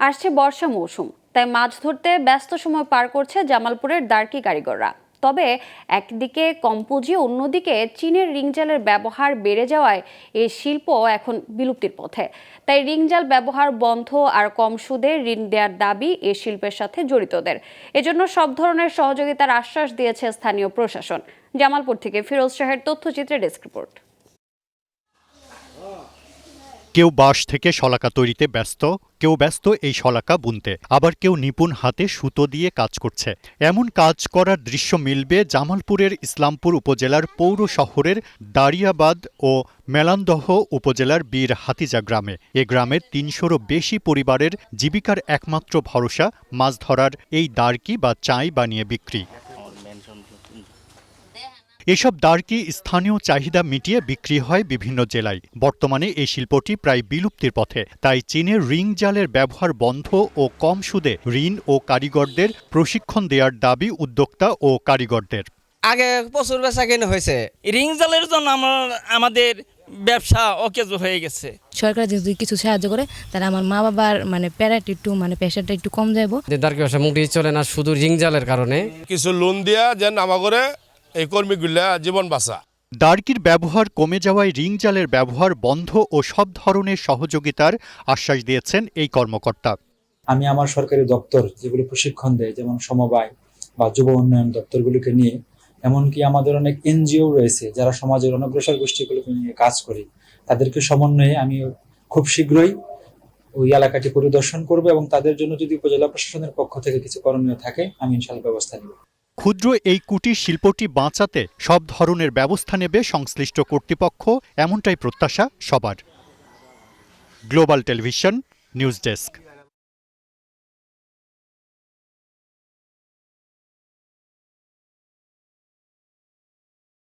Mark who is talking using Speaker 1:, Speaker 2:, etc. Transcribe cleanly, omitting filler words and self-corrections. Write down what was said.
Speaker 1: আসছে বর্ষা মৌসুম, তাই মাছ ধরতে ব্যস্ত সময় পার করছে জামালপুরের দার্কি কারিগররা। তবে একদিকে কম পুঁজি, অন্যদিকে চীনের রিংজালের ব্যবহার বেড়ে যাওয়ায় এই শিল্প এখন বিলুপ্তির পথে। তাই রিংজাল ব্যবহার বন্ধ আর কম সুদে ঋণ দেওয়ার দাবি এই শিল্পের সাথে জড়িতদের। এজন্য সব ধরনের সহযোগিতার আশ্বাস দিয়েছে স্থানীয় প্রশাসন। জামালপুর থেকে ফিরোজ শাহের তথ্যচিত্রে ডেস্ক রিপোর্ট।
Speaker 2: কেউ বাঁশ থেকে শলাকা তৈরিতে ব্যস্ত, কেউ ব্যস্ত এই শলাকা বুনতে, আবার কেউ নিপুণ হাতে সুতো দিয়ে কাজ করছে। এমন কাজ করার দৃশ্য মিলবে জামালপুরের ইসলামপুর উপজেলার পৌর শহরের দারিয়াবাদ ও মেলান্দহ উপজেলার বীর হাতিজা গ্রামে। এ গ্রামের ৩০০রও বেশি পরিবারের জীবিকার একমাত্র ভরসা মাছ ধরার এই দার্কি বা চাই বানিয়ে বিক্রি। এসব দার্কি স্থানীয় চাহিদা মিটিয়ে বিক্রি হয় বিভিন্ন জেলায়। বর্তমানে এই শিল্পটি প্রায় বিলুপ্তির পথে, তাই চীনের রিং জালের ব্যবহার বন্ধ ও কম সুদে ঋণ ও কারিগরদের প্রশিক্ষণ দেওয়ার দাবি উদ্যোক্তা ও কারিগরদের।
Speaker 3: আগে প্রচুর বেচা কেনা হয়েছে, রিং জালের জন্য আমাদের ব্যবসা অকেজো হয়ে গেছে।
Speaker 4: সরকার যদি কিছু সাহায্য করে তাহলে আমার মা বাবার প্যারাটা একটু প্রেশারটা একটু কম যাবো।
Speaker 5: দার্কি ব্যবসা মুখটি চলে না শুধু রিং জালের কারণে।
Speaker 6: কিছু লোন দিয়া যেন আমাগরে এই কর্মীগুলা জীবন বাঁচা।
Speaker 2: দার্কির ব্যবহার কমে যাওয়ায় রিং জালের ব্যবহার বন্ধ ও সব ধরনের সহযোগিতার আশ্বাস দিয়েছেন এই কর্মকর্তা।
Speaker 7: আমি আমার সরকারি দপ্তর যেগুলো প্রশিক্ষণ দেয়, যেমন সমবায় বা যুব উন্নয়ন দপ্তরগুলোকে নিয়ে, এমনকি আমাদের অনেক এনজিও রয়েছে যারা সমাজের অনগ্রসর গোষ্ঠীগুলোকে নিয়ে কাজ করে, তাদেরকে সমন্বয়ে আমি খুব শীঘ্রই ওই এলাকাটি পরিদর্শন করব এবং তাদের জন্য যদি উপজেলা প্রশাসনের পক্ষ থেকে কিছু করণীয় থাকে আমি ইনশাআল্লাহ ব্যবস্থা নেব।
Speaker 2: ক্ষুদ্র এই কুটির শিল্পটি বাঁচাতে সব ধরনের ব্যবস্থা নেবে সংশ্লিষ্ট কর্তৃপক্ষ, এমনটাই প্রত্যাশা সবার। Global television news desk.